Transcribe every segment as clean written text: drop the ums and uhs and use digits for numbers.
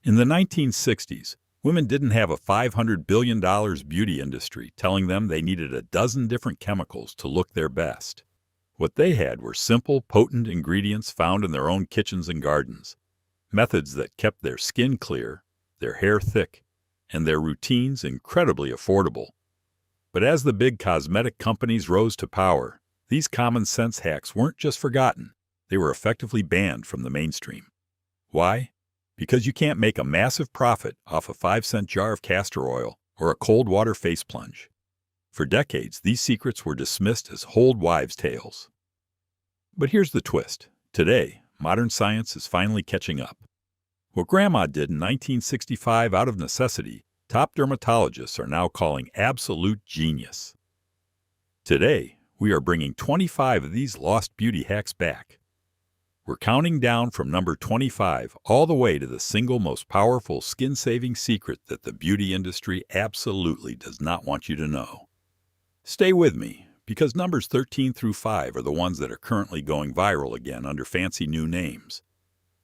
In the 1960s, women didn't have a $500 billion beauty industry telling them they needed a dozen different chemicals to look their best. What they had were simple, potent ingredients found in their own kitchens and gardens, methods that kept their skin clear, their hair thick, and their routines incredibly affordable. But as the big cosmetic companies rose to power, these common sense hacks weren't just forgotten, they were effectively banned from the mainstream. Why? Because you can't make a massive profit off a 5-cent jar of castor oil or a cold water face plunge. For decades, these secrets were dismissed as old wives' tales. But here's the twist. Today, modern science is finally catching up. What Grandma did in 1965 out of necessity, top dermatologists are now calling absolute genius. Today, we are bringing 25 of these lost beauty hacks back. We're counting down from number 25 all the way to the single most powerful skin-saving secret that the beauty industry absolutely does not want you to know. Stay with me, because numbers 13 through 5 are the ones that are currently going viral again under fancy new names.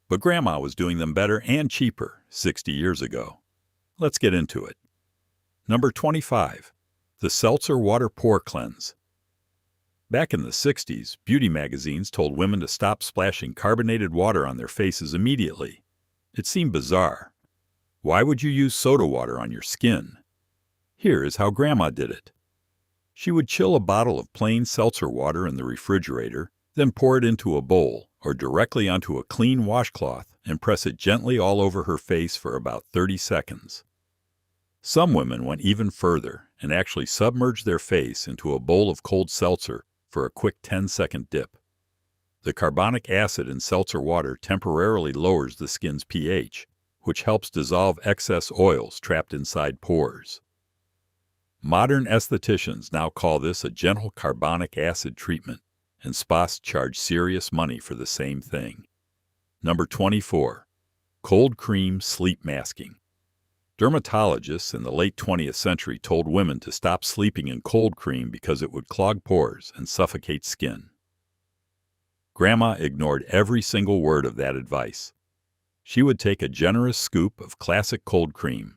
But Grandma was doing them better and cheaper 60 years ago. Let's get into it. Number 25. The Seltzer Water Pore Cleanse. Back in the 60s, beauty magazines told women to stop splashing carbonated water on their faces immediately. It seemed bizarre. Why would you use soda water on your skin? Here is how Grandma did it. She would chill a bottle of plain seltzer water in the refrigerator, then pour it into a bowl or directly onto a clean washcloth and press it gently all over her face for about 30 seconds. Some women went even further and actually submerged their face into a bowl of cold seltzer for a quick 10-second dip. The carbonic acid in seltzer water temporarily lowers the skin's pH, which helps dissolve excess oils trapped inside pores. Modern estheticians now call this a gentle carbonic acid treatment, and spas charge serious money for the same thing. Number 24. Cold cream sleep masking. Dermatologists in the late 20th century told women to stop sleeping in cold cream because it would clog pores and suffocate skin. Grandma ignored every single word of that advice. She would take a generous scoop of classic cold cream,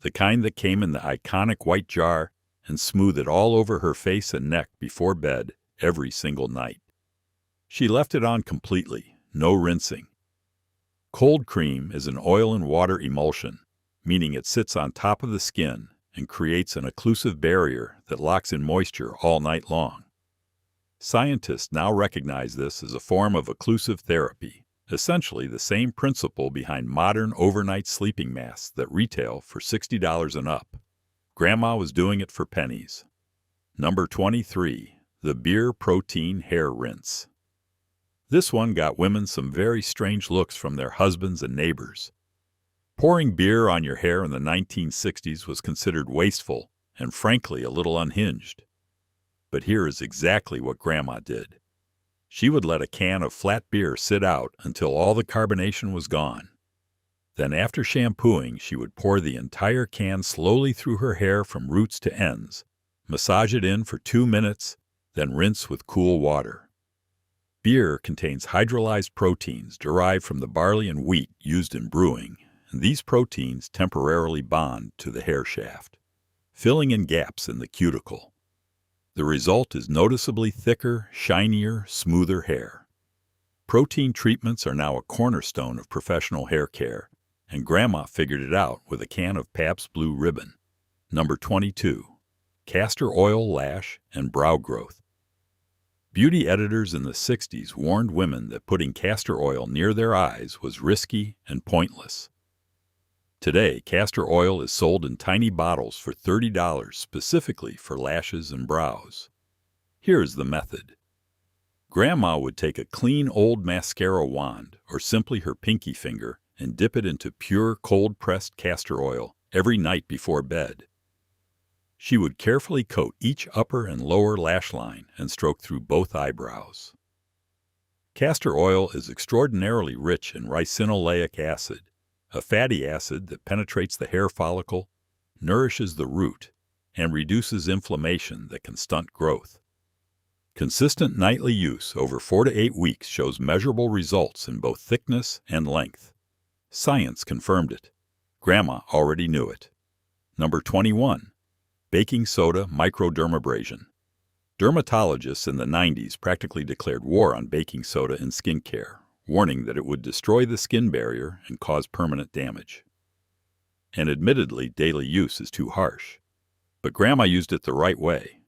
the kind that came in the iconic white jar, and smooth it all over her face and neck before bed every single night. She left it on completely, no rinsing. Cold cream is an oil and water emulsion, meaning it sits on top of the skin and creates an occlusive barrier that locks in moisture all night long. Scientists now recognize this as a form of occlusive therapy, essentially the same principle behind modern overnight sleeping masks that retail for $60 and up. Grandma was doing it for pennies. Number 23. The Beer Protein Hair Rinse. This one got women some very strange looks from their husbands and neighbors. Pouring beer on your hair in the 1960s was considered wasteful and frankly a little unhinged. But here is exactly what Grandma did. She would let a can of flat beer sit out until all the carbonation was gone. Then after shampooing, she would pour the entire can slowly through her hair from roots to ends, massage it in for 2 minutes, then rinse with cool water. Beer contains hydrolyzed proteins derived from the barley and wheat used in brewing, and these proteins temporarily bond to the hair shaft, filling in gaps in the cuticle. The result is noticeably thicker, shinier, smoother hair. Protein treatments are now a cornerstone of professional hair care, and Grandma figured it out with a can of Pabst Blue Ribbon. Number 22. Castor oil lash and brow growth. Beauty editors in the 60s warned women that putting castor oil near their eyes was risky and pointless. Today, castor oil is sold in tiny bottles for $30 specifically for lashes and brows. Here is the method. Grandma would take a clean old mascara wand or simply her pinky finger and dip it into pure cold-pressed castor oil every night before bed. She would carefully coat each upper and lower lash line and stroke through both eyebrows. Castor oil is extraordinarily rich in ricinoleic acid, a fatty acid that penetrates the hair follicle, nourishes the root, and reduces inflammation that can stunt growth. Consistent nightly use over 4 to 8 weeks shows measurable results in both thickness and length. Science confirmed it. Grandma already knew it. Number 21. Baking soda microdermabrasion. Dermatologists in the 90s practically declared war on baking soda in skincare, warning that it would destroy the skin barrier and cause permanent damage. And admittedly, daily use is too harsh. But Grandma used it the right way.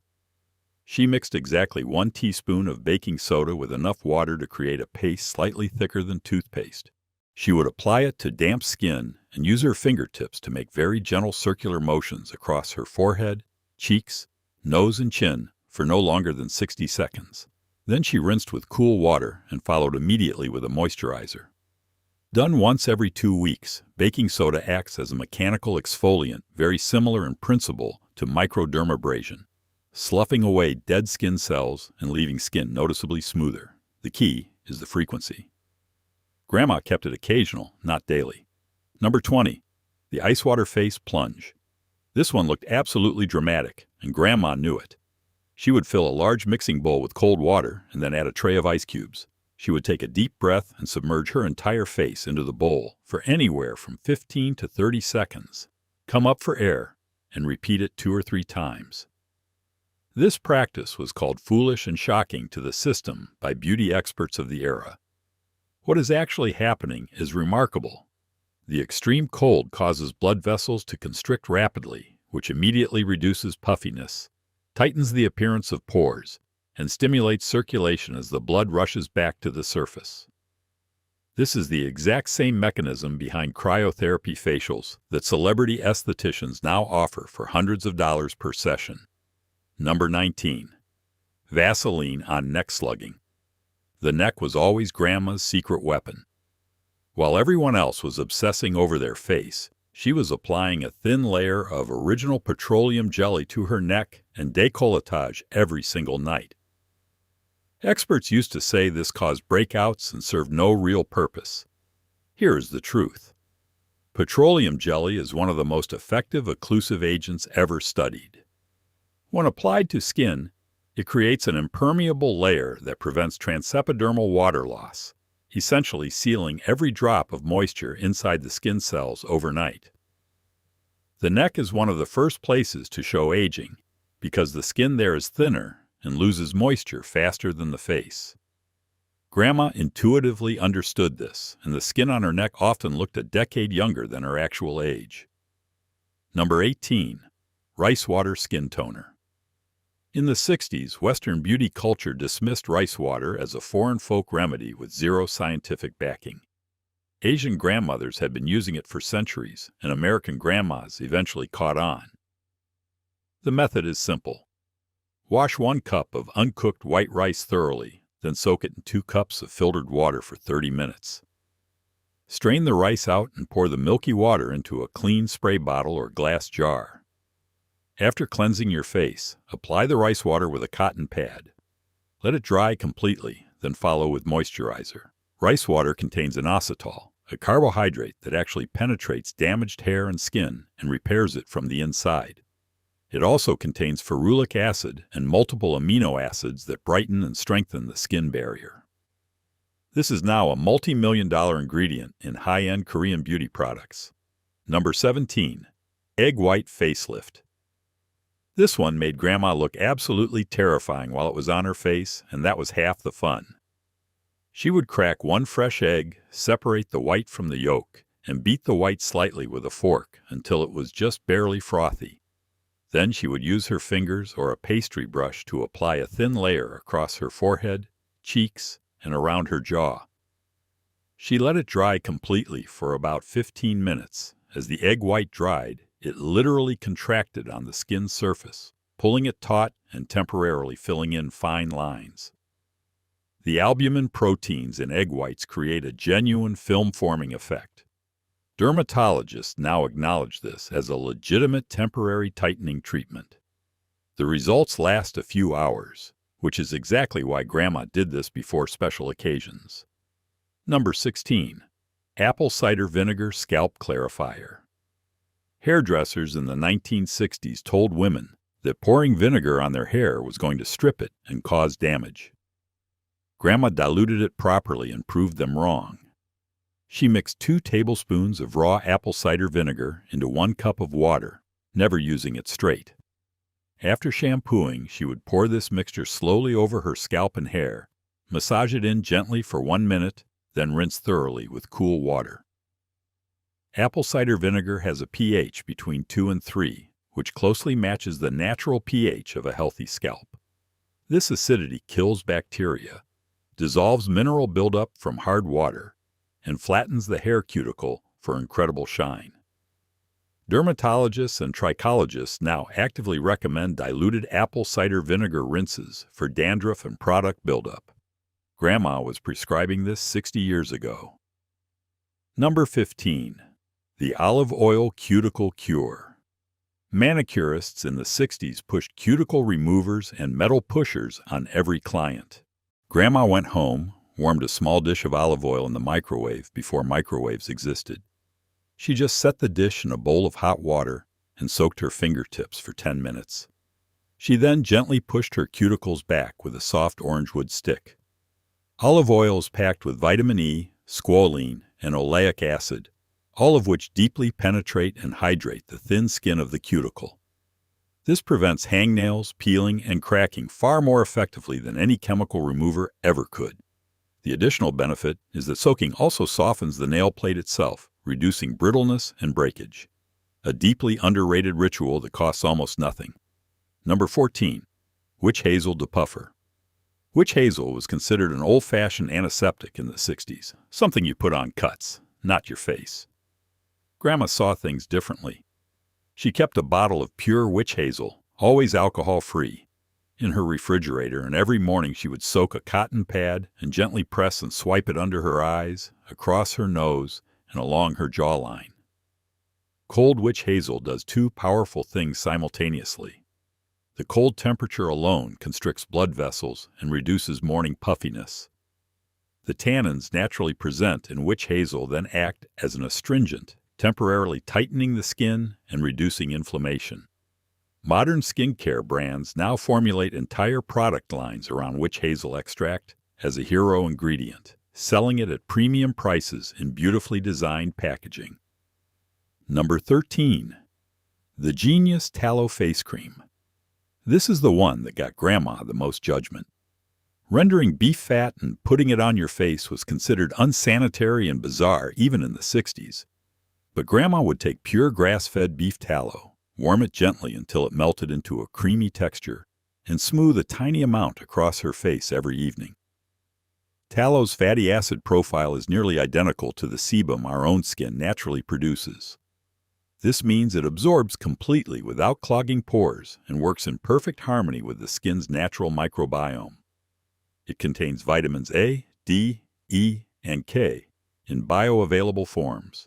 She mixed exactly 1 teaspoon of baking soda with enough water to create a paste slightly thicker than toothpaste. She would apply it to damp skin and use her fingertips to make very gentle circular motions across her forehead, cheeks, nose, and chin for no longer than 60 seconds. Then she rinsed with cool water and followed immediately with a moisturizer. Done once every 2 weeks, baking soda acts as a mechanical exfoliant very similar in principle to microdermabrasion, sloughing away dead skin cells and leaving skin noticeably smoother. The key is the frequency. Grandma kept it occasional, not daily. Number 20. The Ice Water Face Plunge. This one looked absolutely dramatic, and Grandma knew it. She would fill a large mixing bowl with cold water and then add a tray of ice cubes. She would take a deep breath and submerge her entire face into the bowl for anywhere from 15 to 30 seconds. Come up for air and repeat it 2 or 3 times. This practice was called foolish and shocking to the system by beauty experts of the era. What is actually happening is remarkable. The extreme cold causes blood vessels to constrict rapidly, which immediately reduces puffiness, tightens the appearance of pores, and stimulates circulation as the blood rushes back to the surface. This is the exact same mechanism behind cryotherapy facials that celebrity estheticians now offer for hundreds of dollars per session. Number 19. Vaseline on neck slugging. The neck was always Grandma's secret weapon. While everyone else was obsessing over their face, she was applying a thin layer of original petroleum jelly to her neck and décolletage every single night. Experts used to say this caused breakouts and served no real purpose. Here is the truth. Petroleum jelly is one of the most effective occlusive agents ever studied. When applied to skin, it creates an impermeable layer that prevents transepidermal water loss, essentially sealing every drop of moisture inside the skin cells overnight. The neck is one of the first places to show aging because the skin there is thinner and loses moisture faster than the face. Grandma intuitively understood this, and the skin on her neck often looked a decade younger than her actual age. Number 18. Rice water skin toner. In the 60s, Western beauty culture dismissed rice water as a foreign folk remedy with zero scientific backing. Asian grandmothers had been using it for centuries, and American grandmas eventually caught on. The method is simple. Wash 1 cup of uncooked white rice thoroughly, then soak it in 2 cups of filtered water for 30 minutes. Strain the rice out and pour the milky water into a clean spray bottle or glass jar. After cleansing your face, apply the rice water with a cotton pad. Let it dry completely, then follow with moisturizer. Rice water contains inositol, a carbohydrate that actually penetrates damaged hair and skin and repairs it from the inside. It also contains ferulic acid and multiple amino acids that brighten and strengthen the skin barrier. This is now a multi-million-dollar ingredient in high-end Korean beauty products. Number 17. Egg white facelift. This one made Grandma look absolutely terrifying while it was on her face, and that was half the fun. She would crack 1 fresh egg, separate the white from the yolk, and beat the white slightly with a fork until it was just barely frothy. Then she would use her fingers or a pastry brush to apply a thin layer across her forehead, cheeks, and around her jaw. She let it dry completely for about 15 minutes. As the egg white dried, it literally contracted on the skin surface, pulling it taut and temporarily filling in fine lines. The albumin proteins in egg whites create a genuine film-forming effect. Dermatologists now acknowledge this as a legitimate temporary tightening treatment. The results last a few hours, which is exactly why Grandma did this before special occasions. Number 16. Apple cider vinegar scalp clarifier. Hairdressers in the 1960s told women that pouring vinegar on their hair was going to strip it and cause damage. Grandma diluted it properly and proved them wrong. She mixed 2 tablespoons of raw apple cider vinegar into 1 cup of water, never using it straight. After shampooing, she would pour this mixture slowly over her scalp and hair, massage it in gently for 1 minute, then rinse thoroughly with cool water. Apple cider vinegar has a pH between 2 and 3, which closely matches the natural pH of a healthy scalp. This acidity kills bacteria, dissolves mineral buildup from hard water, and flattens the hair cuticle for incredible shine. Dermatologists and trichologists now actively recommend diluted apple cider vinegar rinses for dandruff and product buildup. Grandma was prescribing this 60 years ago. Number 15. The Olive Oil Cuticle Cure. Manicurists in the 60s pushed cuticle removers and metal pushers on every client. Grandma went home, warmed a small dish of olive oil in the microwave before microwaves existed. She just set the dish in a bowl of hot water and soaked her fingertips for 10 minutes. She then gently pushed her cuticles back with a soft orange wood stick. Olive oil is packed with vitamin E, squalene, and oleic acid, all of which deeply penetrate and hydrate the thin skin of the cuticle. This prevents hangnails, peeling, and cracking far more effectively than any chemical remover ever could. The additional benefit is that soaking also softens the nail plate itself, reducing brittleness and breakage. A deeply underrated ritual that costs almost nothing. Number 14. Witch hazel depuffer. Witch hazel was considered an old-fashioned antiseptic in the 60s, something you put on cuts, not your face. Grandma saw things differently. She kept a bottle of pure witch hazel, always alcohol-free, in her refrigerator, and every morning she would soak a cotton pad and gently press and swipe it under her eyes, across her nose, and along her jawline. Cold witch hazel does 2 powerful things simultaneously. The cold temperature alone constricts blood vessels and reduces morning puffiness. The tannins naturally present in witch hazel then act as an astringent, temporarily tightening the skin and reducing inflammation. Modern skincare brands now formulate entire product lines around witch hazel extract as a hero ingredient, selling it at premium prices in beautifully designed packaging. Number 13. The Genius Tallow Face Cream. This is the one that got Grandma the most judgment. Rendering beef fat and putting it on your face was considered unsanitary and bizarre even in the 60s. But Grandma would take pure grass-fed beef tallow, warm it gently until it melted into a creamy texture, and smooth a tiny amount across her face every evening. Tallow's fatty acid profile is nearly identical to the sebum our own skin naturally produces. This means it absorbs completely without clogging pores and works in perfect harmony with the skin's natural microbiome. It contains vitamins A, D, E, and K in bioavailable forms.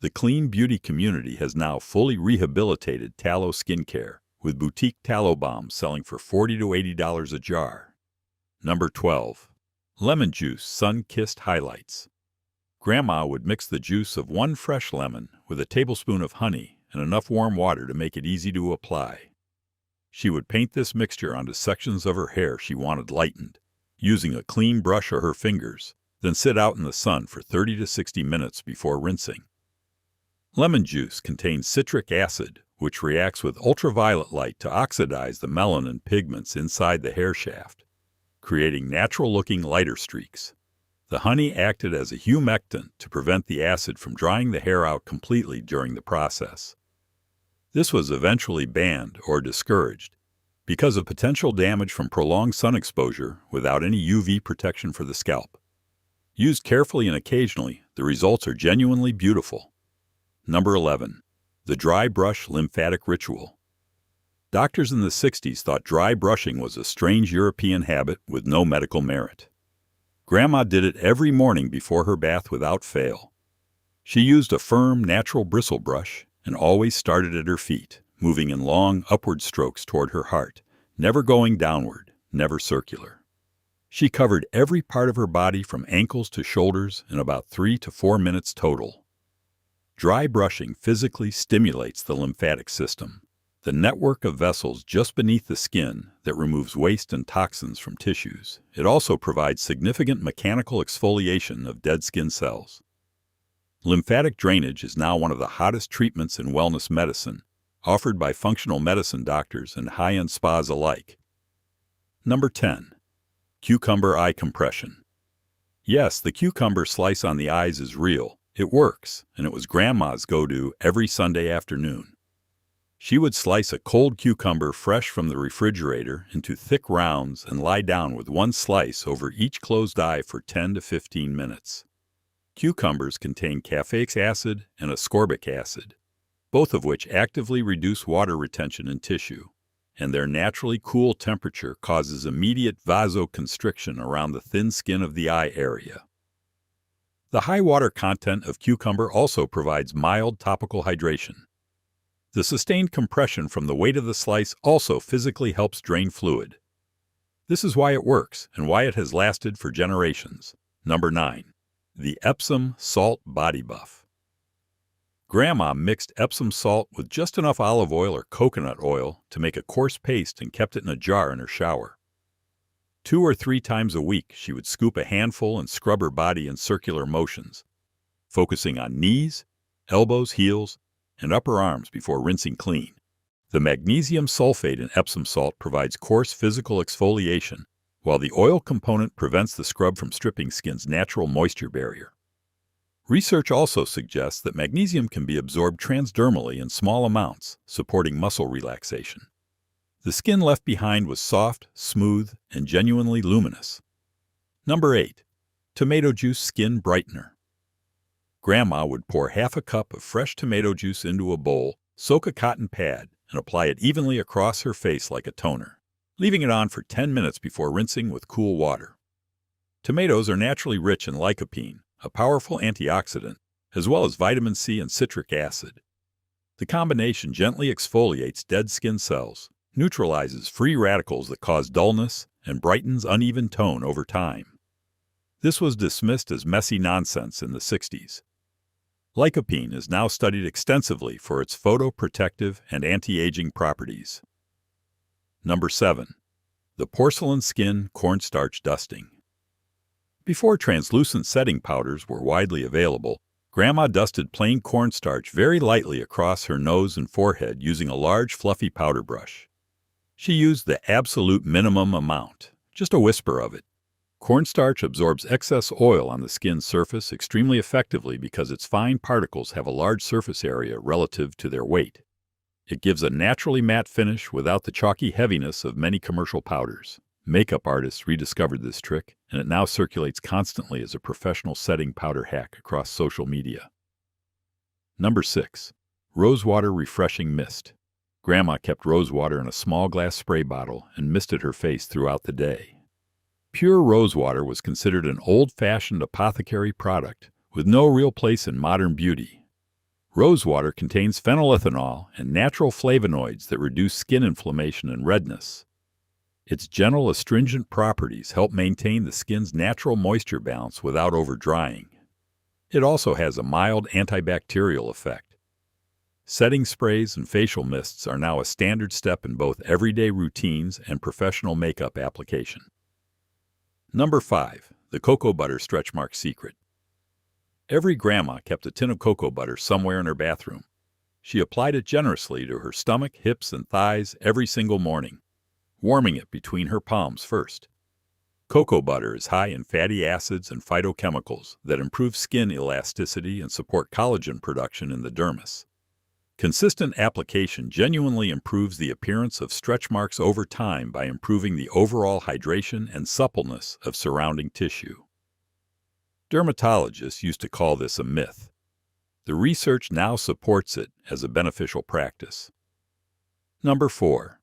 The clean beauty community has now fully rehabilitated tallow skincare, with boutique tallow bombs selling for $40 to $80 a jar. Number 12. Lemon Juice Sun-Kissed Highlights. Grandma would mix the juice of 1 fresh lemon with a tablespoon of honey and enough warm water to make it easy to apply. She would paint this mixture onto sections of her hair she wanted lightened, using a clean brush or her fingers, then sit out in the sun for 30 to 60 minutes before rinsing. Lemon juice contains citric acid, which reacts with ultraviolet light to oxidize the melanin pigments inside the hair shaft, creating natural-looking lighter streaks. The honey acted as a humectant to prevent the acid from drying the hair out completely during the process. This was eventually banned or discouraged because of potential damage from prolonged sun exposure without any UV protection for the scalp. Used carefully and occasionally, the results are genuinely beautiful. Number 11. The Dry Brush Lymphatic Ritual. Doctors in the 60s thought dry brushing was a strange European habit with no medical merit. Grandma did it every morning before her bath without fail. She used a firm, natural bristle brush and always started at her feet, moving in long, upward strokes toward her heart, never going downward, never circular. She covered every part of her body from ankles to shoulders in about 3 to 4 minutes total. Dry brushing physically stimulates the lymphatic system, the network of vessels just beneath the skin that removes waste and toxins from tissues. It also provides significant mechanical exfoliation of dead skin cells. Lymphatic drainage is now one of the hottest treatments in wellness medicine, offered by functional medicine doctors and high-end spas alike. Number 10. Cucumber eye compression. Yes, the cucumber slice on the eyes is real. It works, and it was Grandma's go-to every Sunday afternoon. She would slice a cold cucumber fresh from the refrigerator into thick rounds and lie down with one slice over each closed eye for 10 to 15 minutes. Cucumbers contain caffeic acid and ascorbic acid, both of which actively reduce water retention in tissue, and their naturally cool temperature causes immediate vasoconstriction around the thin skin of the eye area. The high water content of cucumber also provides mild topical hydration. The sustained compression from the weight of the slice also physically helps drain fluid. This is why it works and why it has lasted for generations. Number 9. The Epsom Salt Body Buff. Grandma mixed Epsom salt with just enough olive oil or coconut oil to make a coarse paste and kept it in a jar in her shower. 2 or 3 times a week, she would scoop a handful and scrub her body in circular motions, focusing on knees, elbows, heels, and upper arms before rinsing clean. The magnesium sulfate in Epsom salt provides coarse physical exfoliation, while the oil component prevents the scrub from stripping skin's natural moisture barrier. Research also suggests that magnesium can be absorbed transdermally in small amounts, supporting muscle relaxation. The skin left behind was soft, smooth, and genuinely luminous. Number 8. Tomato Juice Skin Brightener. Grandma would pour half a cup of fresh tomato juice into a bowl, soak a cotton pad, and apply it evenly across her face like a toner, leaving it on for 10 minutes before rinsing with cool water. Tomatoes are naturally rich in lycopene, a powerful antioxidant, as well as vitamin C and citric acid. The combination gently exfoliates dead skin cells, neutralizes free radicals that cause dullness, and brightens uneven tone over time. This was dismissed as messy nonsense in the 60s. Lycopene is now studied extensively for its photoprotective and anti-aging properties. Number 7. The Porcelain Skin Cornstarch Dusting. Before translucent setting powders were widely available, Grandma dusted plain cornstarch very lightly across her nose and forehead using a large fluffy powder brush. She used the absolute minimum amount, just a whisper of it. Cornstarch absorbs excess oil on the skin's surface extremely effectively because its fine particles have a large surface area relative to their weight. It gives a naturally matte finish without the chalky heaviness of many commercial powders. Makeup artists rediscovered this trick, and it now circulates constantly as a professional setting powder hack across social media. Number 6. Rosewater Refreshing Mist. Grandma kept rosewater in a small glass spray bottle and misted her face throughout the day. Pure rosewater was considered an old-fashioned apothecary product with no real place in modern beauty. Rosewater contains phenylethanol and natural flavonoids that reduce skin inflammation and redness. Its gentle astringent properties help maintain the skin's natural moisture balance without over-drying. It also has a mild antibacterial effect. Setting sprays and facial mists are now a standard step in both everyday routines and professional makeup application. Number 5. The Cocoa Butter Stretch Mark Secret. Every grandma kept a tin of cocoa butter somewhere in her bathroom. She applied it generously to her stomach, hips, and thighs every single morning, warming it between her palms first. Cocoa butter is high in fatty acids and phytochemicals that improve skin elasticity and support collagen production in the dermis. Consistent application genuinely improves the appearance of stretch marks over time by improving the overall hydration and suppleness of surrounding tissue. Dermatologists used to call this a myth. The research now supports it as a beneficial practice. Number 4.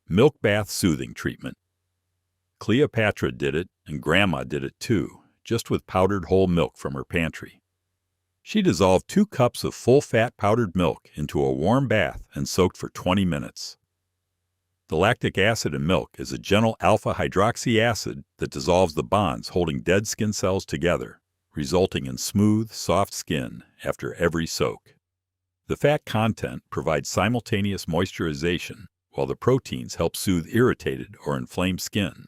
Milk Bath Soothing Treatment. Cleopatra did it, and Grandma did it too, just with powdered whole milk from her pantry. She dissolved 2 cups of full-fat powdered milk into a warm bath and soaked for 20 minutes. The lactic acid in milk is a gentle alpha-hydroxy acid that dissolves the bonds holding dead skin cells together, resulting in smooth, soft skin after every soak. The fat content provides simultaneous moisturization, while the proteins help soothe irritated or inflamed skin.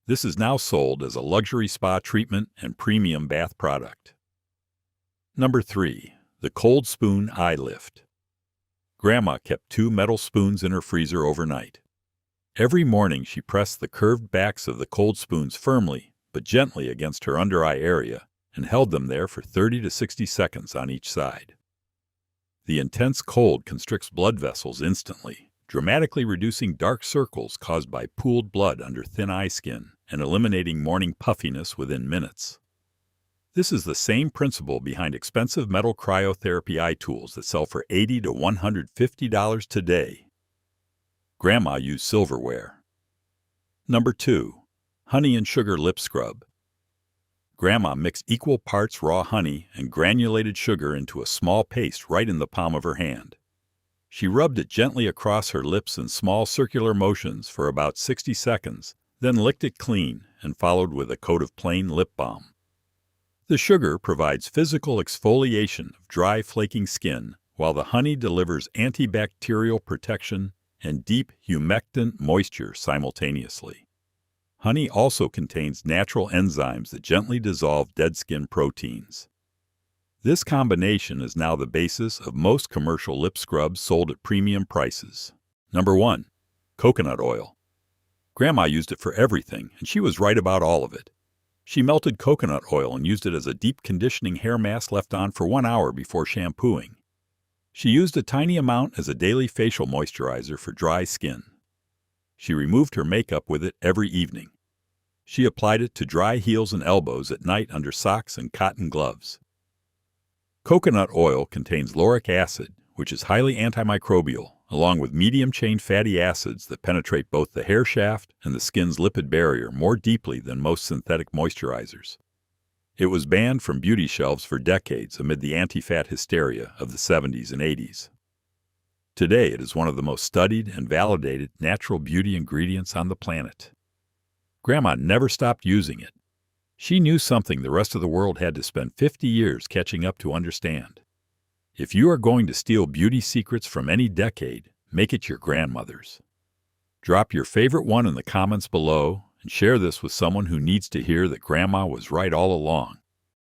This is now sold as a luxury spa treatment and premium bath product. Number 3. The Cold Spoon Eye Lift. Grandma kept 2 metal spoons in her freezer overnight. Every morning she pressed the curved backs of the cold spoons firmly but gently against her under-eye area and held them there for 30 to 60 seconds on each side. The intense cold constricts blood vessels instantly, dramatically reducing dark circles caused by pooled blood under thin eye skin and eliminating morning puffiness within minutes. This is the same principle behind expensive metal cryotherapy eye tools that sell for $80 to $150 today. Grandma used silverware. Number 2. Honey and Sugar Lip Scrub. Grandma mixed equal parts raw honey and granulated sugar into a small paste right in the palm of her hand. She rubbed it gently across her lips in small circular motions for about 60 seconds, then licked it clean and followed with a coat of plain lip balm. The sugar provides physical exfoliation of dry, flaking skin, while the honey delivers antibacterial protection and deep humectant moisture simultaneously. Honey also contains natural enzymes that gently dissolve dead skin proteins. This combination is now the basis of most commercial lip scrubs sold at premium prices. Number 1. Coconut oil. Grandma used it for everything, and she was right about all of it. She melted coconut oil and used it as a deep conditioning hair mask left on for 1 hour before shampooing. She used a tiny amount as a daily facial moisturizer for dry skin. She removed her makeup with it every evening. She applied it to dry heels and elbows at night under socks and cotton gloves. Coconut oil contains lauric acid, which is highly antimicrobial, along with medium-chain fatty acids that penetrate both the hair shaft and the skin's lipid barrier more deeply than most synthetic moisturizers. It was banned from beauty shelves for decades amid the anti-fat hysteria of the 70s and 80s. Today, it is one of the most studied and validated natural beauty ingredients on the planet. Grandma never stopped using it. She knew something the rest of the world had to spend 50 years catching up to understand. If you are going to steal beauty secrets from any decade, make it your grandmother's. Drop your favorite one in the comments below and share this with someone who needs to hear that Grandma was right all along.